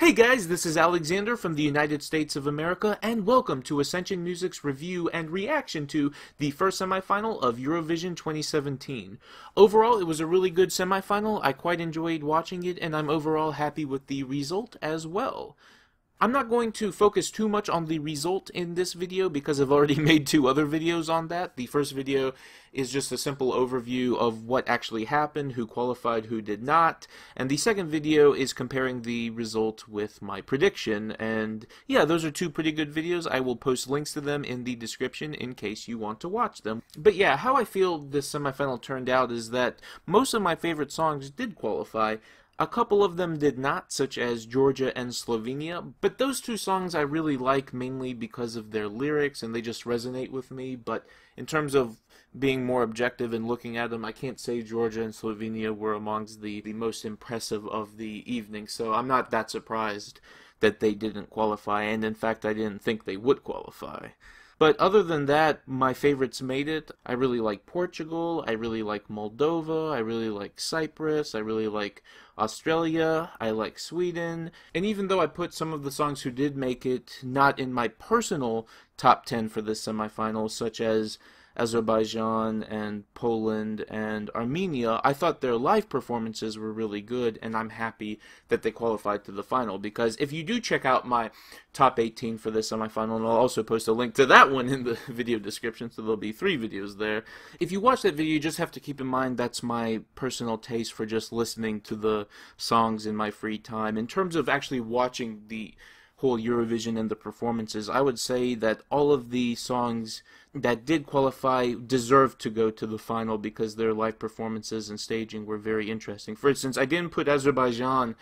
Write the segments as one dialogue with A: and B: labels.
A: Hey guys, this is Alexander from the United States of America, and welcome to Ascension Music's review and reaction to the first semifinal of Eurovision 2017. Overall, it was a really good semifinal. I quite enjoyed watching it, and I'm overall happy with the result as well. I'm not going to focus too much on the result in this video because I've already made two other videos on that. The first video is just a simple overview of what actually happened, who qualified, who did not, and the second video is comparing the result with my prediction, and yeah, those are two pretty good videos. I will post links to them in the description in case you want to watch them. But yeah, how I feel this semifinal turned out is that most of my favorite songs did qualify. A couple of them did not, such as Georgia and Slovenia, but those two songs I really like mainly because of their lyrics and they just resonate with me. But in terms of being more objective and looking at them, I can't say Georgia and Slovenia were amongst the most impressive of the evening, so I'm not that surprised that they didn't qualify, and in fact I didn't think they would qualify. But other than that, my favorites made it. I really like Portugal, I really like Moldova, I really like Cyprus, I really like Australia, I like Sweden, and even though I put some of the songs who did make it not in my personal top 10 for this semifinal, such as Azerbaijan and Poland and Armenia, I thought their live performances were really good, and I'm happy that they qualified to the final, because if you do check out my top 18 for this semifinal, and I'll also post a link to that one in the video description, so there'll be 3 videos there. If you watch that video, you just have to keep in mind that's my personal taste for just listening to the songs in my free time. In terms of actually watching the whole Eurovision and the performances, I would say that all of the songs that did qualify deserved to go to the final because their live performances and staging were very interesting. For instance, I didn't put Azerbaijan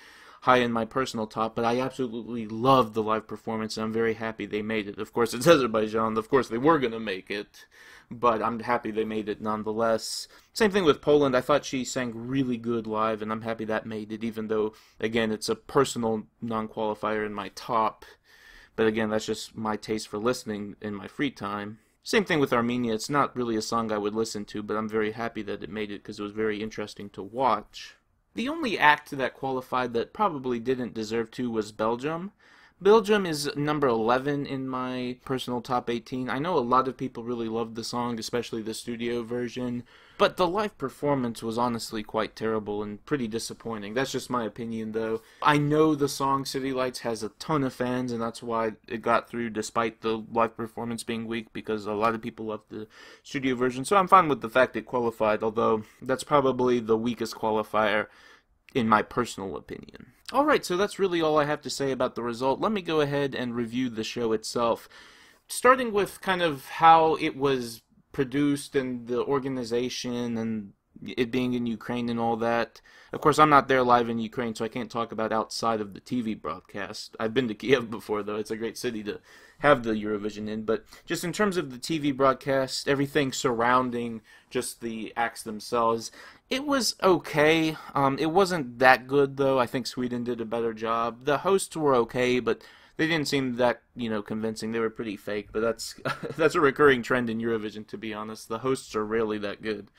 A: high in my personal top, but I absolutely loved the live performance, and I'm very happy they made it. Of course, it's Azerbaijan. Of course, they were going to make it, but I'm happy they made it nonetheless. Same thing with Poland. I thought she sang really good live, and I'm happy that made it, even though, again, it's a personal non-qualifier in my top. But again, that's just my taste for listening in my free time. Same thing with Armenia. It's not really a song I would listen to, but I'm very happy that it made it because it was very interesting to watch. The only act that qualified that probably didn't deserve to was Belgium. Belgium is number 11 in my personal top 18. I know a lot of people really loved the song, especially the studio version, but the live performance was honestly quite terrible and pretty disappointing. That's just my opinion, though. I know the song City Lights has a ton of fans, and that's why it got through despite the live performance being weak, because a lot of people love the studio version, so I'm fine with the fact it qualified, although that's probably the weakest qualifier in my personal opinion. Alright, so that's really all I have to say about the result. Let me go ahead and review the show itself. Starting with kind of how it was produced and the organization and it being in Ukraine and all that. Of course, I'm not there live in Ukraine, so I can't talk about outside of the TV broadcast. I've been to Kiev before, though. It's a great city to have the Eurovision in. But just in terms of the TV broadcast, everything surrounding just the acts themselves, it was okay. It wasn't that good, though. I think Sweden did a better job. The hosts were okay, but they didn't seem that, convincing. They were pretty fake, but that's a recurring trend in Eurovision, to be honest. The hosts are rarely that good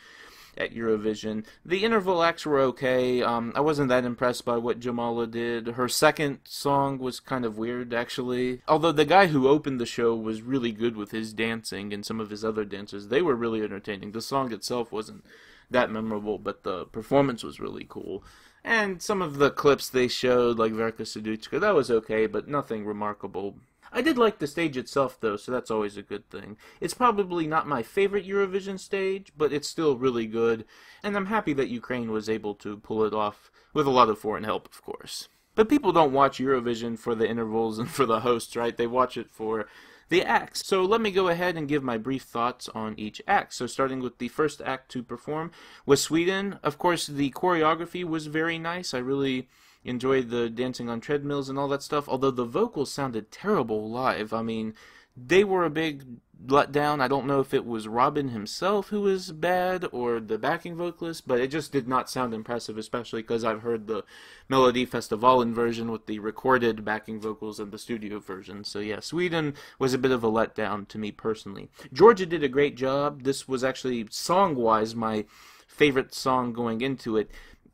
A: at Eurovision. The interval acts were okay. I wasn't that impressed by what Jamala did. Her second song was kind of weird, actually. Although the guy who opened the show was really good with his dancing, and some of his other dancers, they were really entertaining. The song itself wasn't that memorable, but the performance was really cool. And some of the clips they showed, like Verka Serduchka, that was okay, but nothing remarkable. I did like the stage itself, though, so that's always a good thing. It's probably not my favorite Eurovision stage, but it's still really good, and I'm happy that Ukraine was able to pull it off, with a lot of foreign help, of course. But people don't watch Eurovision for the intervals and for the hosts, right? They watch it for the acts. So let me go ahead and give my brief thoughts on each act. So starting with the first act to perform was Sweden. Of course, the choreography was very nice. I really enjoyed the dancing on treadmills and all that stuff, although the vocals sounded terrible live. I mean, they were a big letdown. I don't know if it was Robin himself who was bad or the backing vocalist, but it just did not sound impressive, especially because I've heard the Melody Festivalen version with the recorded backing vocals and the studio version. So yeah, Sweden was a bit of a letdown to me personally. Georgia did a great job. This was actually, song-wise, my favorite song going into it.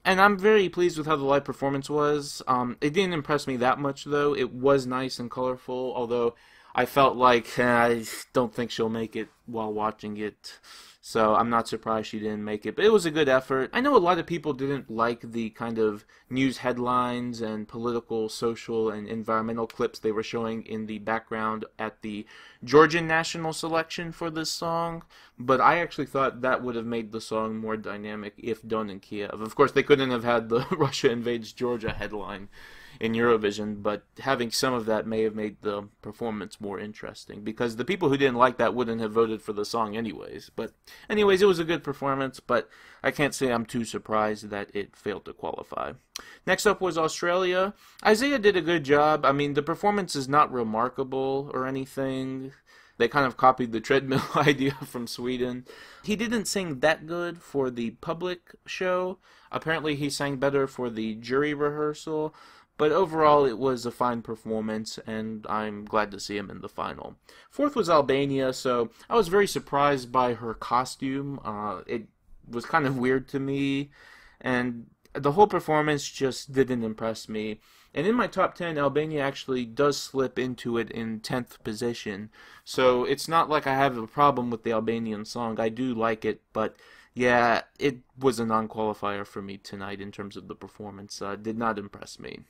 A: And I'm very pleased with how the live performance was. It didn't impress me that much, though. It was nice and colorful, although I felt like I don't think she'll make it while watching it. So I'm not surprised she didn't make it. But it was a good effort. I know a lot of people didn't like the kind of news headlines and political, social, and environmental clips they were showing in the background at the Georgian national selection for this song. But I actually thought that would have made the song more dynamic if done in Kiev. Of course, they couldn't have had the Russia invades Georgia headline in Eurovision, but having some of that may have made the performance more interesting, because the people who didn't like that wouldn't have voted for the song anyways. But anyways, it was a good performance, but I can't say I'm too surprised that it failed to qualify. Next up was Australia. Isaiah did a good job. I mean, the performance is not remarkable or anything. They kind of copied the treadmill idea from Sweden. He didn't sing that good for the public show. Apparently he sang better for the jury rehearsal. But overall, it was a fine performance, and I'm glad to see him in the final. Fourth was Albania, so I was very surprised by her costume. It was kind of weird to me, and the whole performance just didn't impress me. And in my top 10, Albania actually does slip into it in 10th position. So it's not like I have a problem with the Albanian song. I do like it, but yeah, it was a non-qualifier for me tonight in terms of the performance. Did not impress me.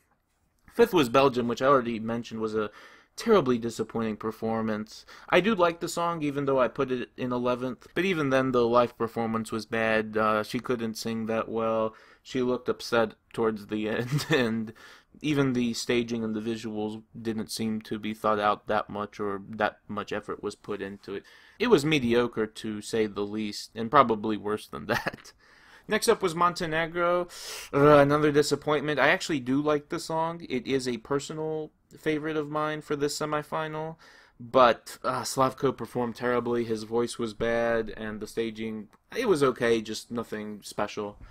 A: Fifth was Belgium, which I already mentioned was a terribly disappointing performance. I do like the song, even though I put it in 11th. But even then, the live performance was bad. She couldn't sing that well. She looked upset towards the end, and even the staging and the visuals didn't seem to be thought out that much, or that much effort was put into it. It was mediocre, to say the least, and probably worse than that. Next up was Montenegro. Another disappointment. I actually do like the song. It is a personal favorite of mine for this semifinal. But Slavko performed terribly. His voice was bad, and the staging, it was okay, just nothing special.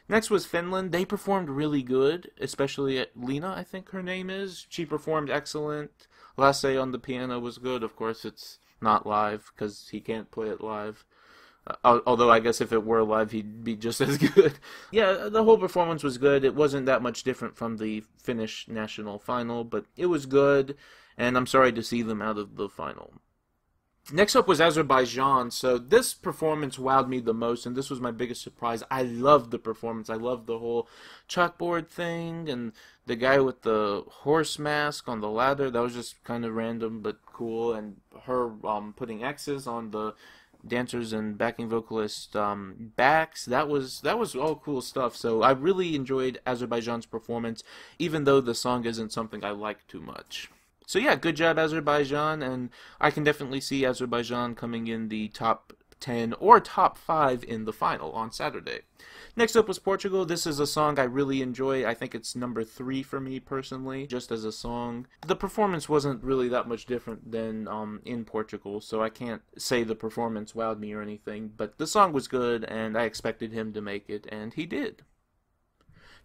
A: Next was Finland. They performed really good, especially Lena, I think her name is. She performed excellent. Lasse on the piano was good. Of course, it's not live, because he can't play it live. Although I guess if it were live, he'd be just as good. Yeah, the whole performance was good. It wasn't that much different from the Finnish national final, but it was good, and I'm sorry to see them out of the final. Next up was Azerbaijan. So this performance wowed me the most, and this was my biggest surprise. I loved the performance. I loved the whole chalkboard thing, and the guy with the horse mask on the ladder. That was just kind of random, but cool. And her putting X's on the dancers and backing vocalist backs. That was all cool stuff. So I really enjoyed Azerbaijan's performance, even though the song isn't something I like too much. So yeah, good job Azerbaijan, and I can definitely see Azerbaijan coming in the top 10 or top 5 in the final on Saturday. Next up was Portugal. This is a song I really enjoy. I think it's number 3 for me personally, just as a song. The performance wasn't really that much different than in Portugal, so I can't say the performance wowed me or anything, but the song was good, and I expected him to make it, and he did.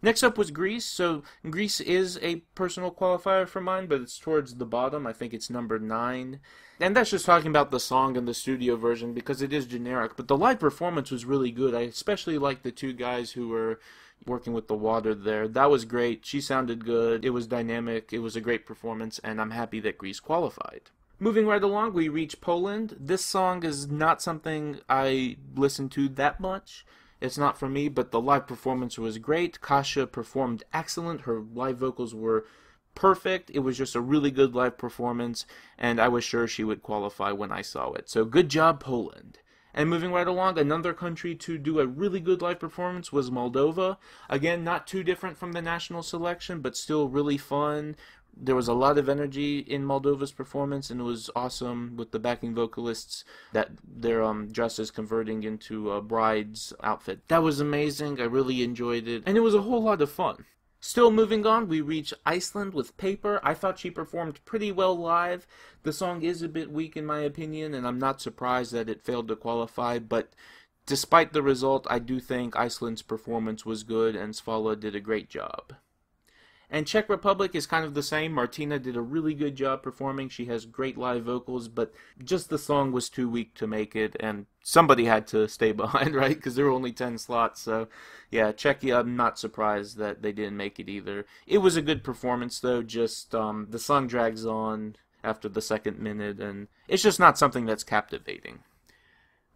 A: Next up was Greece. So Greece is a personal qualifier for mine, but it's towards the bottom. I think it's number 9. And that's just talking about the song and the studio version, because it is generic. But the live performance was really good. I especially liked the 2 guys who were working with the water there. That was great. She sounded good. It was dynamic. It was a great performance, and I'm happy that Greece qualified. Moving right along, we reach Poland. This song is not something I listen to that much. It's not for me, but the live performance was great. Kasia performed excellent. Her live vocals were perfect. It was just a really good live performance, and I was sure she would qualify when I saw it. So good job, Poland. And moving right along, another country to do a really good live performance was Moldova. Again, not too different from the national selection, but still really fun. There was a lot of energy in Moldova's performance, and it was awesome with the backing vocalists that their dresses converting into a bride's outfit. That was amazing. I really enjoyed it, and it was a whole lot of fun. Still moving on, we reach Iceland with Paper. I thought she performed pretty well live. The song is a bit weak in my opinion, and I'm not surprised that it failed to qualify, but despite the result, I do think Iceland's performance was good, and Svala did a great job. And Czech Republic is kind of the same. Martina did a really good job performing. She has great live vocals, but just the song was too weak to make it, and somebody had to stay behind, right? Because there were only 10 slots. So, yeah, Czechia, I'm not surprised that they didn't make it either. It was a good performance, though. Just the song drags on after the second minute, and it's just not something that's captivating.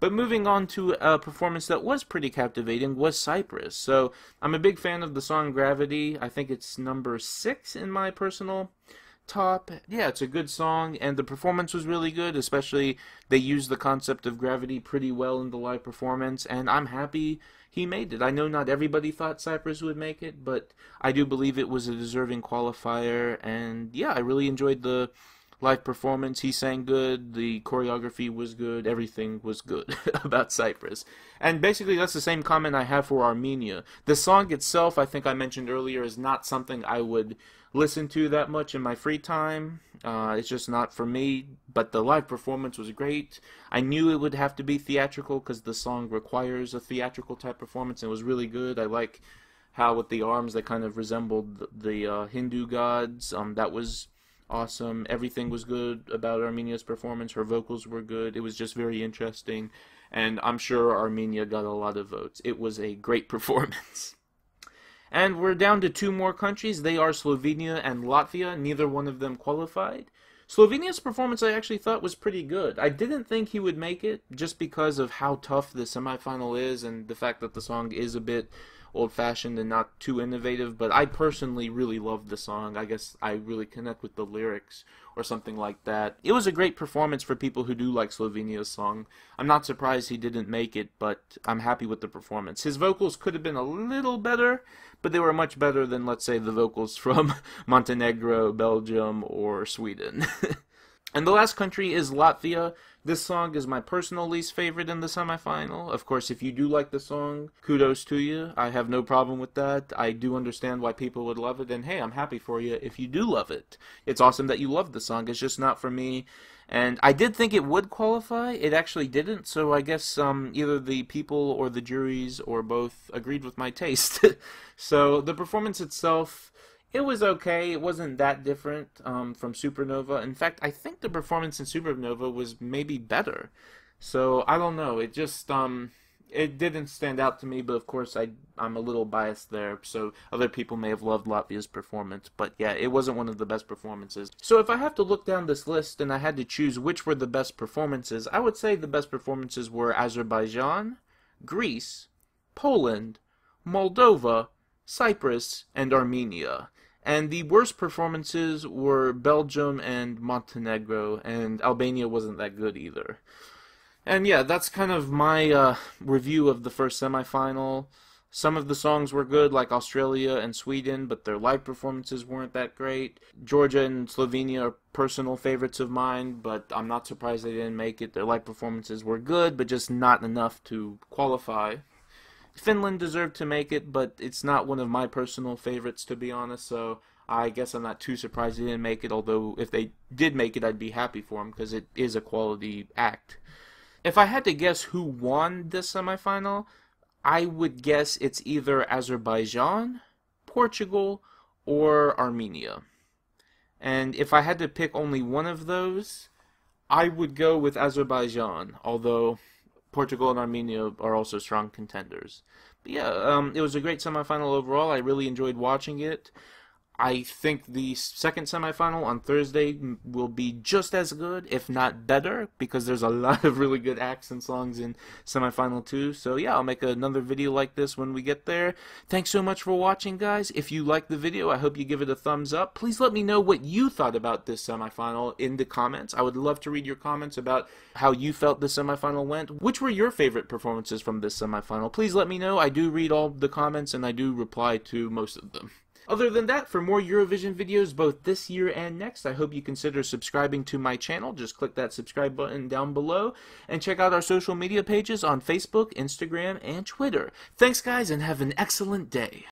A: But moving on to a performance that was pretty captivating was Cyprus. So I'm a big fan of the song Gravity. I think it's number 6 in my personal top. Yeah, it's a good song, and the performance was really good, especially they used the concept of gravity pretty well in the live performance, and I'm happy he made it. I know not everybody thought Cyprus would make it, but I do believe it was a deserving qualifier, and yeah, I really enjoyed the live performance. He sang good, the choreography was good, everything was good about Cyprus. And basically that's the same comment I have for Armenia. The song itself, I think I mentioned earlier, is not something I would listen to that much in my free time. It's just not for me, but the live performance was great. I knew it would have to be theatrical because the song requires a theatrical type performance, and it was really good. I like how with the arms they kind of resembled the Hindu gods. That was awesome. Everything was good about Armenia's performance. Her vocals were good. It was just very interesting, and I'm sure Armenia got a lot of votes. It was a great performance. And we're down to 2 more countries. They are Slovenia and Latvia. Neither one of them qualified. Slovenia's performance I actually thought was pretty good. I didn't think he would make it just because of how tough the semifinal is and the fact that the song is a bit old-fashioned and not too innovative, but I personally really loved the song. I guess I really connect with the lyrics or something like that. It was a great performance for people who do like Slovenia's song. I'm not surprised he didn't make it, but I'm happy with the performance. His vocals could have been a little better, but they were much better than, let's say, the vocals from Montenegro, Belgium, or Sweden. And the last country is Latvia. This song is my personal least favorite in the semifinal. Of course, if you do like the song, kudos to you. I have no problem with that. I do understand why people would love it, and hey, I'm happy for you if you do love it. It's awesome that you love the song. It's just not for me. And I did think it would qualify. It actually didn't, so I guess either the people or the juries or both agreed with my taste. So the performance itself, it was okay. It wasn't that different from Supernova. In fact, I think the performance in Supernova was maybe better. So, I don't know. It just, it didn't stand out to me, but of course I'm a little biased there. So, other people may have loved Latvia's performance. But yeah, it wasn't one of the best performances. So, if I have to look down this list and I had to choose which were the best performances, I would say the best performances were Azerbaijan, Greece, Poland, Moldova, Cyprus, and Armenia. And the worst performances were Belgium and Montenegro, and Albania wasn't that good either. And yeah, that's kind of my review of the first semifinal. Some of the songs were good, like Australia and Sweden, but their live performances weren't that great. Georgia and Slovenia are personal favorites of mine, but I'm not surprised they didn't make it. Their live performances were good, but just not enough to qualify. Finland deserved to make it, but it's not one of my personal favorites, to be honest, so I guess I'm not too surprised they didn't make it, although if they did make it, I'd be happy for them, because it is a quality act. If I had to guess who won this semifinal, I would guess it's either Azerbaijan, Portugal, or Armenia. And if I had to pick only one of those, I would go with Azerbaijan, although Portugal and Armenia are also strong contenders. But yeah, it was a great semifinal overall. I really enjoyed watching it. I think the second semifinal on Thursday will be just as good, if not better, because there's a lot of really good acts and songs in semifinal 2. So yeah, I'll make another video like this when we get there. Thanks so much for watching, guys. If you liked the video, I hope you give it a thumbs up. Please let me know what you thought about this semifinal in the comments. I would love to read your comments about how you felt the semifinal went. Which were your favorite performances from this semifinal? Please let me know. I do read all the comments and I do reply to most of them. Other than that, for more Eurovision videos both this year and next, I hope you consider subscribing to my channel. Just click that subscribe button down below and check out our social media pages on Facebook, Instagram, and Twitter. Thanks guys, and have an excellent day.